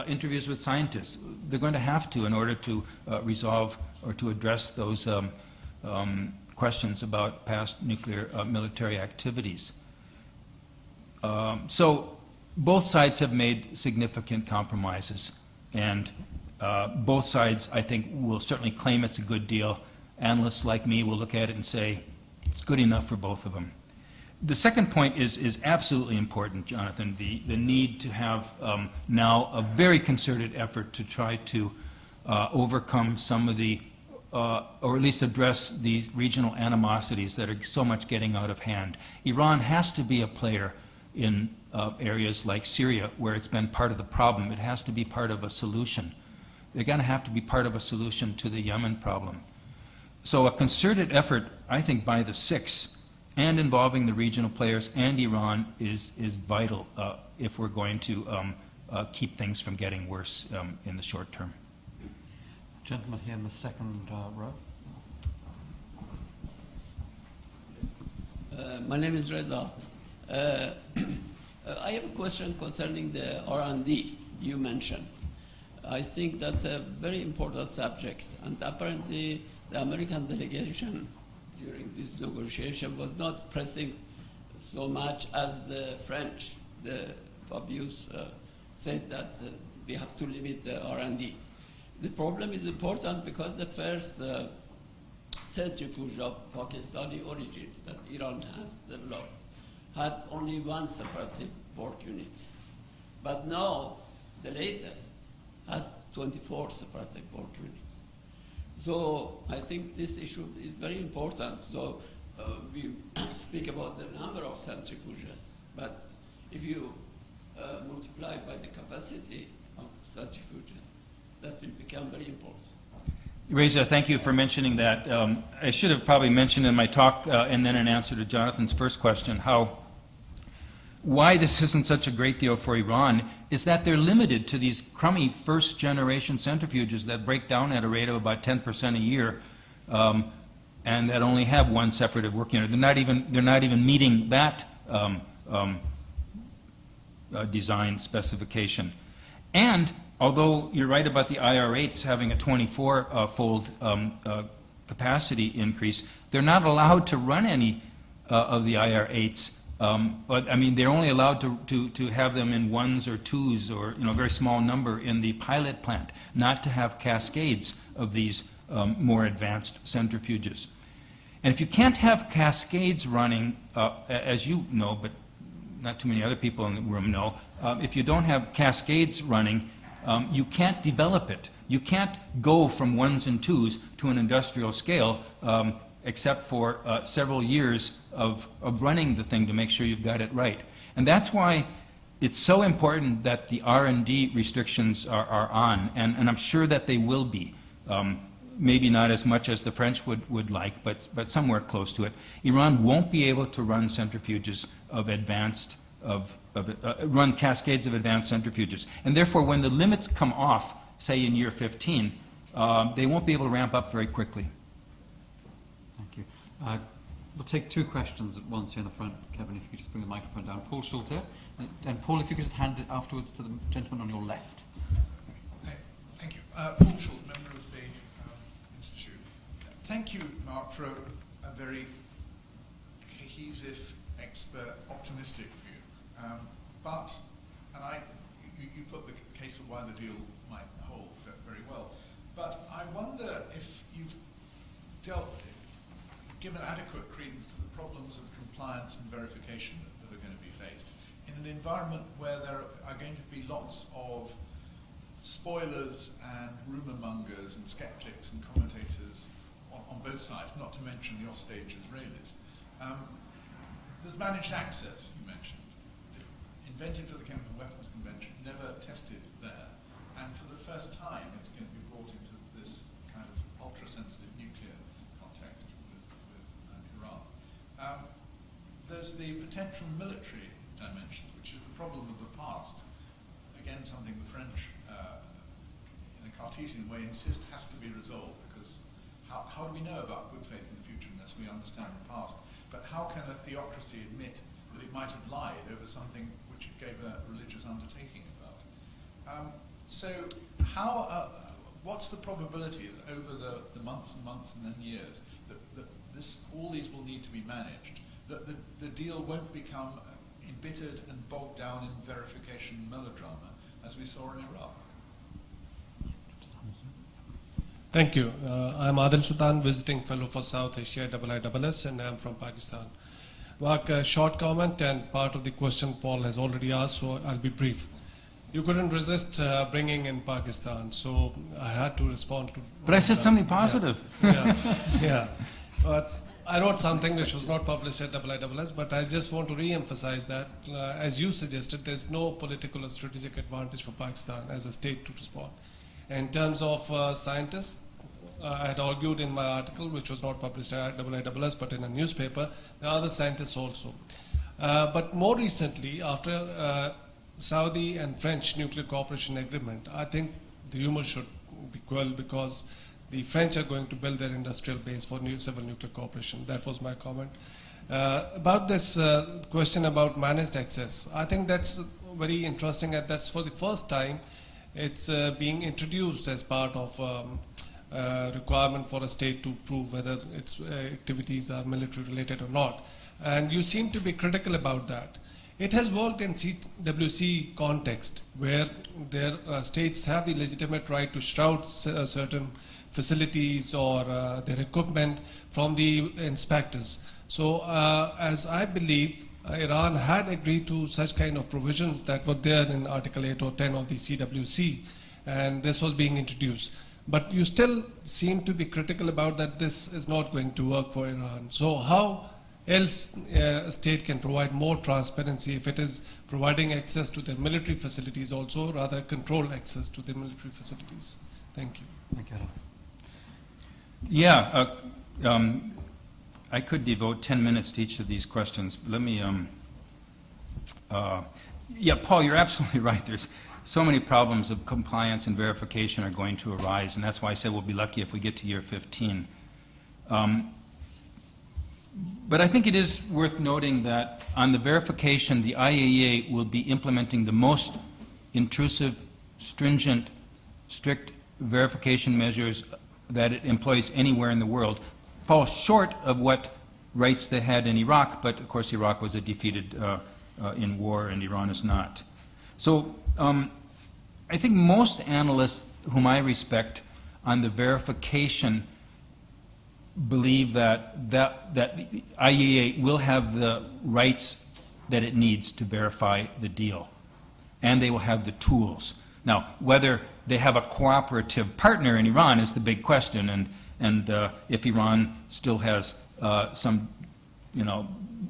interviews with scientists. They're going to have to in order to resolve or to address those questions about past nuclear military activities. So both sides have made significant compromises, and both sides, I think, will certainly claim it's a good deal. Analysts like me will look at it and say it's good enough for both of them. The second point is absolutely important, Jonathan, the need to have now a very concerted effort to try to overcome some of the or at least address the regional animosities that are so much getting out of hand. Iran has to be a player in areas like Syria, where it's been part of the problem. It has to be part of a solution. They're going to have to be part of a solution to the Yemen problem. So a concerted effort, I think, by the 6 and involving the regional players and Iran is vital if we're going to keep things from getting worse in the short term. Gentleman here in the second row. My name is Reza. I have a question concerning the R&D you mentioned. I think that's a very important subject, and apparently the American delegation during this negotiation was not pressing so much as the French. The Fabius said that we have to limit the R&D. The problem is important because the first centrifuge of Pakistani origin that Iran has developed had only one separative work unit. But now, the latest has 24 separative work units. So I think this issue is very important. So we speak about the number of centrifuges, but if you multiply by the capacity of centrifuges, that will become very important. Reza, thank you for mentioning that. I should have probably mentioned in my talk and then in answer to Jonathan's first question why this isn't such a great deal for Iran is that they're limited to these crummy first-generation centrifuges that break down at a rate of about 10% a year and that only have one separative work unit. They're not even meeting that design specification. And although you're right about the IR-8s having a 24-fold capacity increase, they're not allowed to run any of the IR-8s. But I mean, they're only allowed to have them in 1s or 2s or a very small number in the pilot plant, not to have cascades of these more advanced centrifuges. And if you can't have cascades running, as you know, but not too many other people in the room know, if you don't have cascades running, you can't develop it. You can't go from 1s and 2s to an industrial scale except for several years of running the thing to make sure you've got it right. And that's why it's so important that the R&D restrictions are on, and I'm sure that they will be. Maybe not as much as the French would like, but somewhere close to it. Iran won't be able to run centrifuges of advanced, run cascades of advanced centrifuges. And therefore, when the limits come off, say in year 15, they won't be able to ramp up very quickly. Thank you. We'll take two questions at once here in the front. Kevin, if you could just bring the microphone down. Paul Schulte. And Paul, if you could just hand it afterwards to the gentleman on your left. Thank you. Paul Schultz, member of the Institute. Thank you, Mark, for a very cohesive, expert, optimistic view. You put the case for why the deal might hold very well. But I wonder if you've given adequate credence to the problems of compliance and verification that are going to be faced in an environment where there are going to be lots of spoilers and rumour mongers and skeptics and commentators on both sides, not to mention your stage Israelis. There's managed access, you mentioned, invented for the Chemical Weapons Convention, never tested there, and for the first time it's going to be brought into this kind of ultra-sensitive nuclear context with Iran. There's the potential military dimension, which is the problem of the past. Again, something the French, in a Cartesian way, insist has to be resolved, because how do we know about good faith in the future unless we understand the past? But how can a theocracy admit that it might have lied over something which it gave a religious undertaking about? What's the probability that over the months and months and then years that all these will need to be managed, that the deal won't become embittered and bogged down in verification melodrama, as we saw in Iraq? Thank you. I'm Adil Sultan, visiting fellow for South Asia, IISS, and I'm from Pakistan. Mark, a short comment and part of the question Paul has already asked, so I'll be brief. You couldn't resist bringing in Pakistan, so I had to respond to... But I said something positive. Yeah. But I wrote something which was not published at IISS, but I just want to re-emphasize that, as you suggested, there's no political or strategic advantage for Pakistan as a state to respond. In terms of scientists, I had argued in my article, which was not published at IISS, but in a newspaper, there are other scientists also. But more recently, after Saudi and French nuclear cooperation agreement, I think the humor should be quelled, because the French are going to build their industrial base for civil nuclear cooperation. That was my comment. About this question about managed access, I think that's very interesting, and that's for the first time it's being introduced as part of requirement for a state to prove whether its activities are military related or not. And you seem to be critical about that. It has worked in CWC context, where their states have the legitimate right to shroud certain facilities or their equipment from the inspectors. So as I believe, Iran had agreed to such kind of provisions that were there in Article 8 or 10 of the CWC, and this was being introduced. But you still seem to be critical about that this is not going to work for Iran. So how else a state can provide more transparency if it is providing access to their military facilities also, rather control access to their military facilities? Thank you. Thank you. Yeah, I could devote 10 minutes to each of these questions. Let me, yeah, Paul, you're absolutely right. There's so many problems of compliance and verification are going to arise, and that's why I said we'll be lucky if we get to year 15. But I think it is worth noting that on the verification, the IAEA will be implementing the most intrusive, stringent, strict verification measures that it employs anywhere in the world. Fall short of what rights they had in Iraq, but of course Iraq was a defeated in war and Iran is not. So I think most analysts whom I respect on the verification believe that the IAEA will have the rights that it needs to verify the deal, and they will have the tools. Now, whether they have a cooperative partner in Iran is the big question, and if Iran still has some,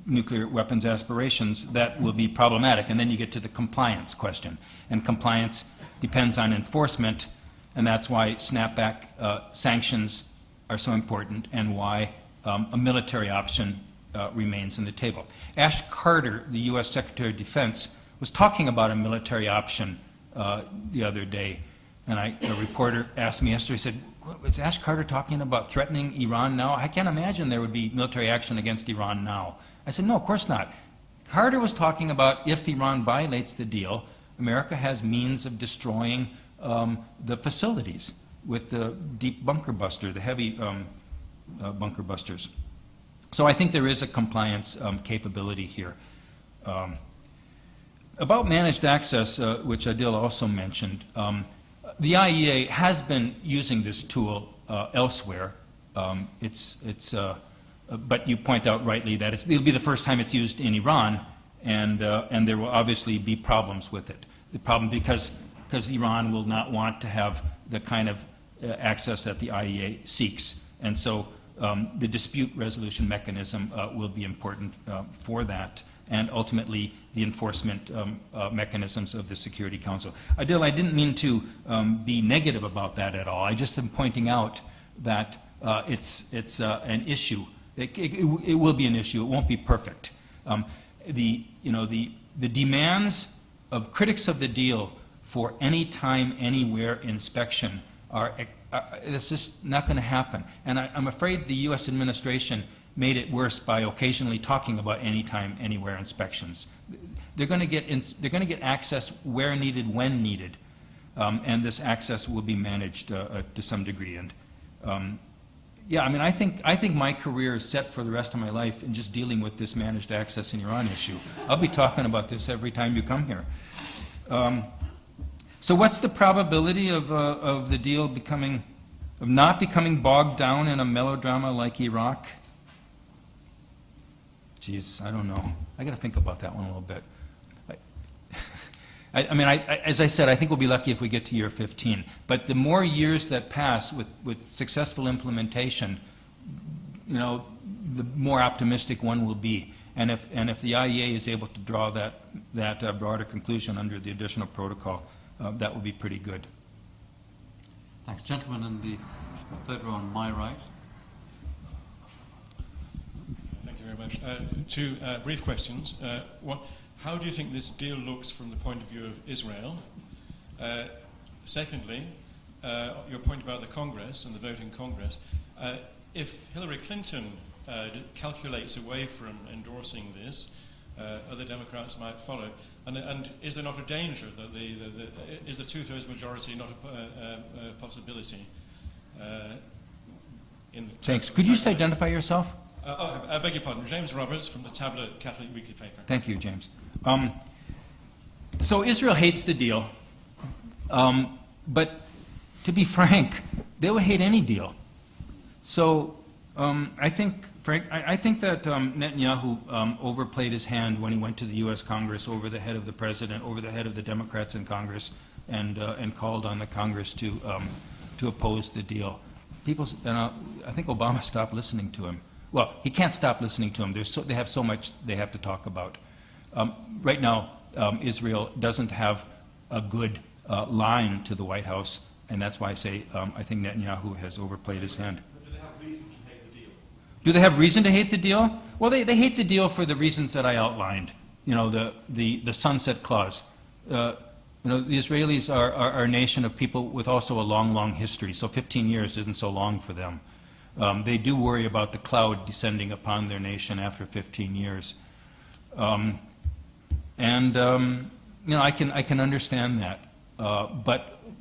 nuclear weapons aspirations, that will be problematic. And then you get to the compliance question. And compliance depends on enforcement, and that's why snapback sanctions are so important and why a military option remains on the table. Ash Carter, the U.S. Secretary of Defense, was talking about a military option the other day. And a reporter asked me yesterday, he said, is Ash Carter talking about threatening Iran now? I can't imagine there would be military action against Iran now. I said, no, of course not. Carter was talking about if Iran violates the deal, America has means of destroying the facilities with the deep bunker buster, the heavy bunker busters. So I think there is a compliance capability here. About managed access, which Adil also mentioned, the IEA has been using this tool elsewhere. But you point out rightly that it'll be the first time it's used in Iran, and there will obviously be problems with it. The problem because Iran will not want to have the kind of access that the IEA seeks, and so the dispute resolution mechanism will be important for that, and ultimately the enforcement mechanisms of the Security Council. Adil, I didn't mean to be negative about that at all. I just am pointing out that it's an issue. It will be an issue. It won't be perfect. The demands of critics of the deal for any time, anywhere inspection it's just not going to happen. And I'm afraid the U.S. administration made it worse by occasionally talking about anytime, anywhere inspections. They're going to get access where needed, when needed, and this access will be managed to some degree. And yeah, I mean, I think my career is set for the rest of my life in just dealing with this managed access in Iran issue. I'll be talking about this every time you come here. So what's the probability of the deal not becoming bogged down in a melodrama like Iraq? Geez, I don't know. I got to think about that one a little bit. As I said, I think we'll be lucky if we get to year 15. But the more years that pass with successful implementation, the more optimistic one will be. And if the IEA is able to draw that broader conclusion under the additional protocol, that will be pretty good. Thanks. Gentleman in the third row on my right. Thank you very much. Two brief questions. One, how do you think this deal looks from the point of view of Israel? Secondly, your point about the Congress and the vote in Congress. If Hillary Clinton calculates away from endorsing this, other Democrats might follow. And is there not a danger that is the two-thirds majority not a possibility? Thanks. Could you just identify yourself? I beg your pardon. James Roberts from the Tablet Catholic Weekly Paper. Thank you, James. So Israel hates the deal, but to be frank, they would hate any deal. So I think that Netanyahu overplayed his hand when he went to the U.S. Congress over the head of the president, over the head of the Democrats in Congress, and called on the Congress to oppose the deal. I think Obama stopped listening to him. Well, he can't stop listening to him. They have so much they have to talk about. Right now, Israel doesn't have a good line to the White House, and that's why I say I think Netanyahu has overplayed his hand. Do they have reason to hate the deal? Do they have reason to hate the deal? Well, they hate the deal for the reasons that I outlined. The sunset clause. The Israelis are a nation of people with also a long, long history, so 15 years isn't so long for them. They do worry about the cloud descending upon their nation after 15 years. I can understand that.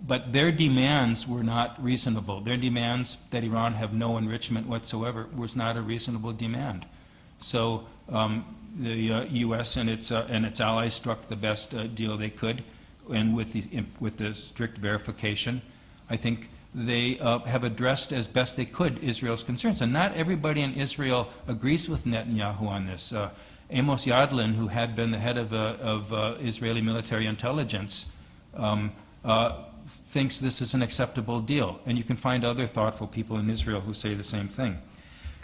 But their demands were not reasonable. Their demands that Iran have no enrichment whatsoever was not a reasonable demand. So the U.S. and its allies struck the best deal they could, and with the strict verification, I think they have addressed as best they could Israel's concerns. And not everybody in Israel agrees with Netanyahu on this. Amos Yadlin, who had been the head of Israeli military intelligence, thinks this is an acceptable deal. And you can find other thoughtful people in Israel who say the same thing.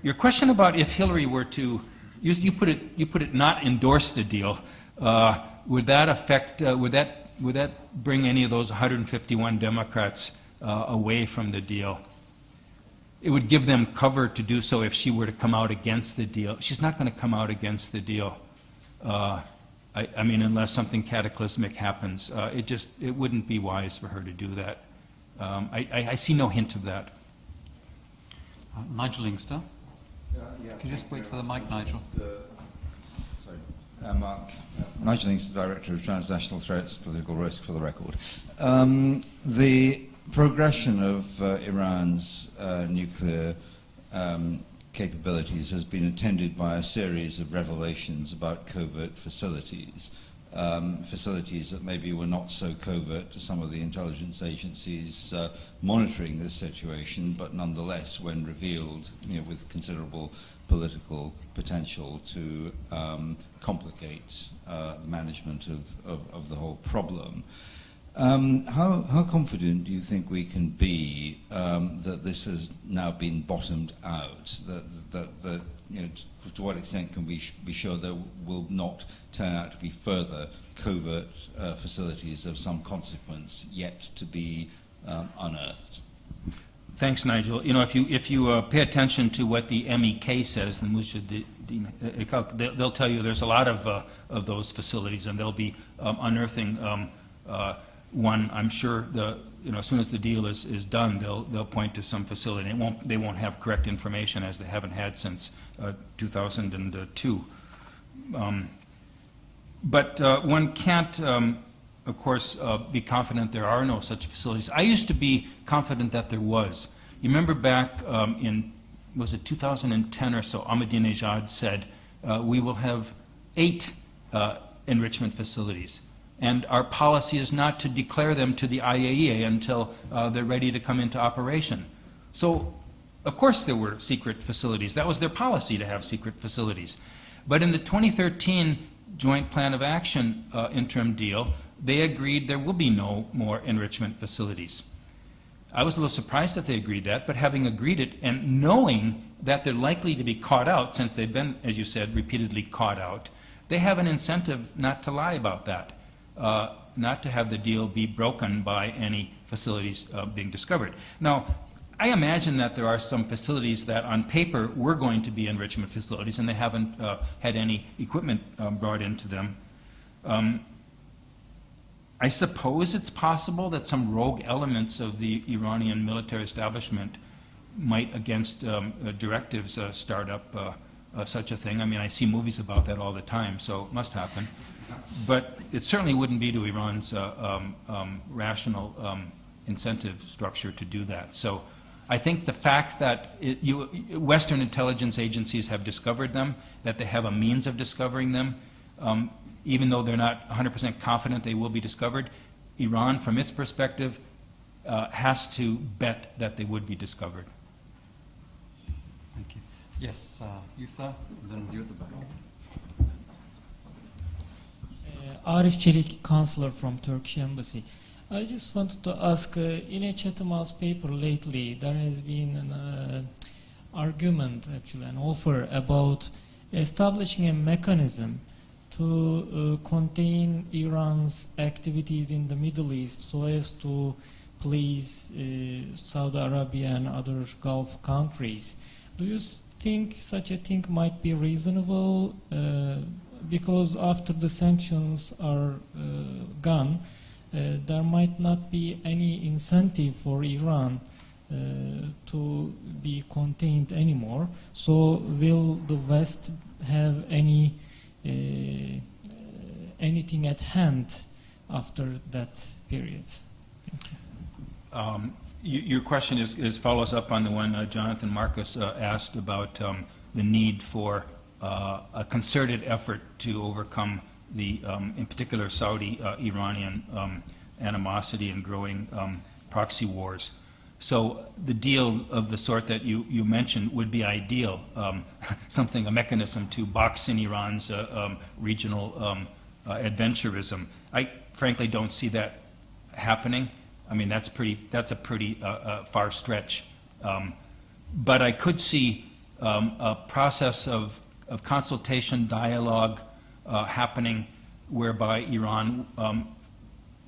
Your question about if Hillary were to You put it not endorse the deal. Would that affect? Would that bring any of those 151 Democrats away from the deal? It would give them cover to do so if she were to come out against the deal. She's not going to come out against the deal. I mean, unless something cataclysmic happens, it wouldn't be wise for her to do that. I see no hint of that. Nigel Inkster. Could you just wait for the mic, Nigel? Mark. Nigel Inkster, Director of Transnational Threats, Political Risk, for the record. The progression of Iran's nuclear capabilities has been attended by a series of revelations about covert facilities. Facilities that maybe were not so covert to some of the intelligence agencies monitoring this situation, but nonetheless, when revealed, with considerable political potential to complicate the management of the whole problem. How confident do you think we can be that this has now been bottomed out? That to what extent can we be sure there will not turn out to be further covert facilities of some consequence yet to be unearthed? Thanks, Nigel. If you pay attention to what the MEK says, the Mujahideen, they'll tell you there's a lot of those facilities, and they'll be unearthing one. I'm sure as soon as the deal is done, they'll point to some facility. They won't have correct information, as they haven't had since 2002. But one can't, of course, be confident there are no such facilities. I used to be confident that there was. You remember back was it 2010 or so, Ahmadinejad said, we will have 8 enrichment facilities. And our policy is not to declare them to the IAEA until they're ready to come into operation. So, of course there were secret facilities. That was their policy, to have secret facilities. But in the 2013 Joint Plan of Action interim deal, they agreed there will be no more enrichment facilities. I was a little surprised that they agreed that, but having agreed it and knowing that they're likely to be caught out, since they've been, as you said, repeatedly caught out, they have an incentive not to lie about that. Not to have the deal be broken by any facilities being discovered. Now, I imagine that there are some facilities that on paper were going to be enrichment facilities, and they haven't had any equipment brought into them. I suppose it's possible that some rogue elements of the Iranian military establishment might, against directives, start up such a thing. I mean, I see movies about that all the time, so it must happen. But it certainly wouldn't be to Iran's rational incentive structure to do that. So I think the fact that Western intelligence agencies have discovered them, that they have a means of discovering them, even though they're not 100% confident they will be discovered, Iran, from its perspective, has to bet that they would be discovered. Thank you. Yes, you, sir, and then you at the back. Arif Çelik, counselor from Turkish Embassy. I just wanted to ask, in a Chatham House paper lately, there has been an argument, actually, an offer about establishing a mechanism to contain Iran's activities in the Middle East so as to please Saudi Arabia and other Gulf countries. Do you think such a thing might be reasonable? Because after the sanctions are gone, there might not be any incentive for Iran to be contained anymore. So will the West have anything at hand after that period? Thank you. Your question is follows up on the one Jonathan Marcus asked about the need for a concerted effort to overcome the, in particular, Saudi-Iranian animosity and growing proxy wars. So the deal of the sort that you mentioned would be ideal, a mechanism to box in Iran's regional adventurism. I frankly don't see that happening. I mean, that's a pretty far stretch. But I could see a process of of consultation, dialogue happening whereby Iran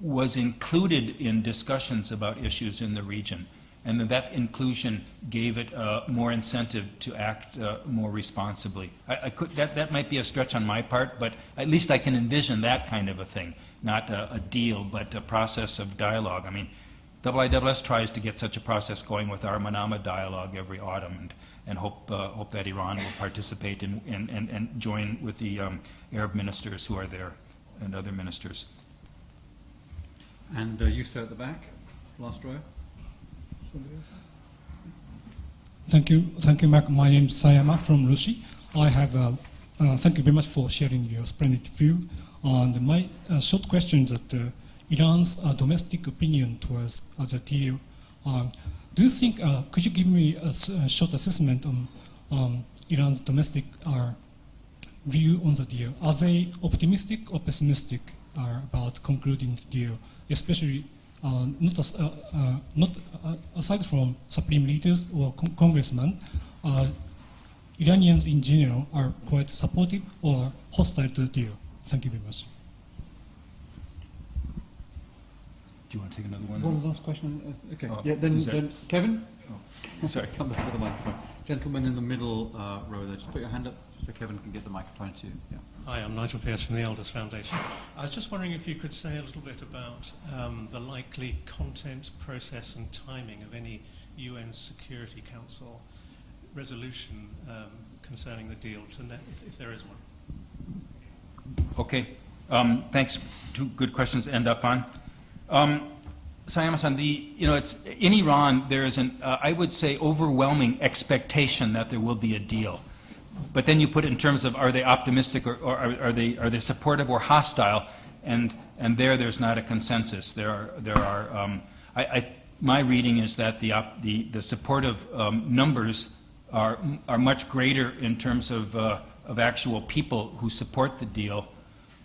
was included in discussions about issues in the region, and that inclusion gave it more incentive to act more responsibly. That might be a stretch on my part, but at least I can envision that kind of a thing, not a deal, but a process of dialogue. I mean, IISS tries to get such a process going with our Manama dialogue every autumn, and hope that Iran will participate and join with the Arab ministers who are there and other ministers. And you, sir, at the back, last row. Thank you, Mark. My name is Sayama from Rushi. I have, thank you very much for sharing your splendid view. And my short question is that Iran's domestic opinion towards the deal. Do you think, could you give me a short assessment on Iran's domestic view on the deal? Are they optimistic or pessimistic about concluding the deal, especially not aside from supreme leaders or congressmen, Iranians in general are quite supportive or hostile to the deal? Thank you very much. Do you want to take another one? One last question. Okay. Oh, Yeah. Then Kevin. Oh, sorry. Come back with the microphone. Gentleman in the middle row there. Just put your hand up so Kevin can get the microphone to you. Yeah. Hi, I'm Nigel Pearce from the Elders Foundation. I was just wondering if you could say a little bit about the likely content, process and timing of any UN Security Council resolution concerning the deal, if there is one. Okay. Thanks. Two good questions to end up on. Sayama-san, it's in Iran. There is an, I would say, overwhelming expectation that there will be a deal. But then you put it in terms of, are they optimistic or are they supportive or hostile? And there's not a consensus. My reading is that the supportive numbers are much greater in terms of actual people who support the deal,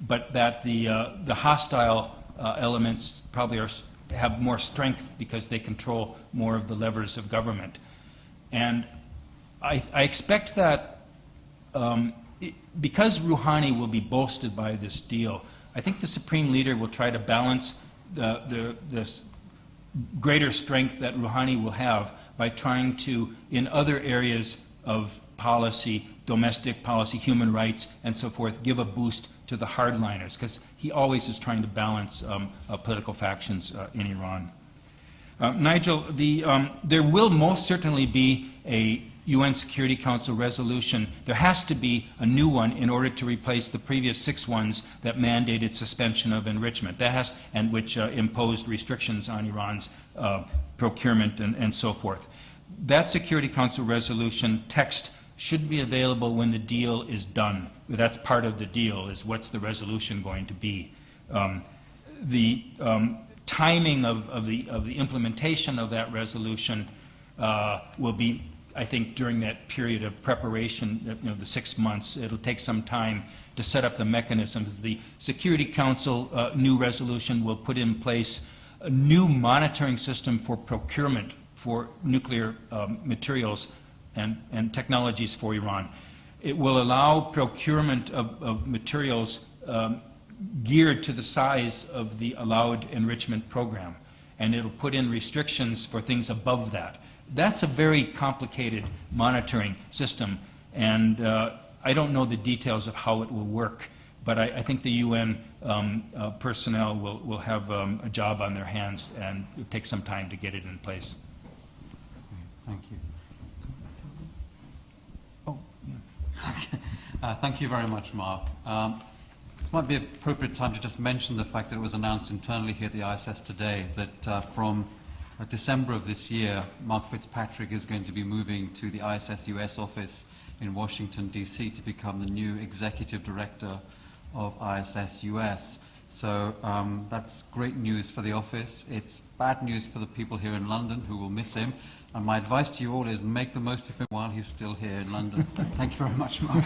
but that the hostile elements probably have more strength because they control more of the levers of government. And I expect that because Rouhani will be bolstered by this deal, I think the Supreme Leader will try to balance this greater strength that Rouhani will have by trying to, in other areas of policy, domestic policy, human rights, and so forth, give a boost to the hardliners, because he always is trying to balance political factions in Iran. Nigel, there will most certainly be a UN Security Council resolution. There has to be a new one in order to replace the previous 6 ones that mandated suspension of enrichment, and which imposed restrictions on Iran's procurement and so forth. That Security Council resolution text should be available when the deal is done. That's part of the deal, is what's the resolution going to be. The timing of the implementation of that resolution will be, I think, during that period of preparation, the 6 months. It'll take some time to set up the mechanisms. The Security Council new resolution will put in place a new monitoring system for procurement for nuclear materials and technologies for Iran. It will allow procurement of materials geared to the size of the allowed enrichment program, and it'll put in restrictions for things above that. That's a very complicated monitoring system, and I don't know the details of how it will work, but I think the UN personnel will have a job on their hands, and it will take some time to get it in place. Thank you. Oh, yeah. Thank you very much, Mark. This might be an appropriate time to just mention the fact that it was announced internally here at the ISS today that from December of this year, Mark Fitzpatrick is going to be moving to the ISS US office in Washington, D.C. to become the new executive director of ISS US. So that's great news for the office. It's bad news for the people here in London who will miss him. And my advice to you all is make the most of him while he's still here in London. Thank you very much, Mark.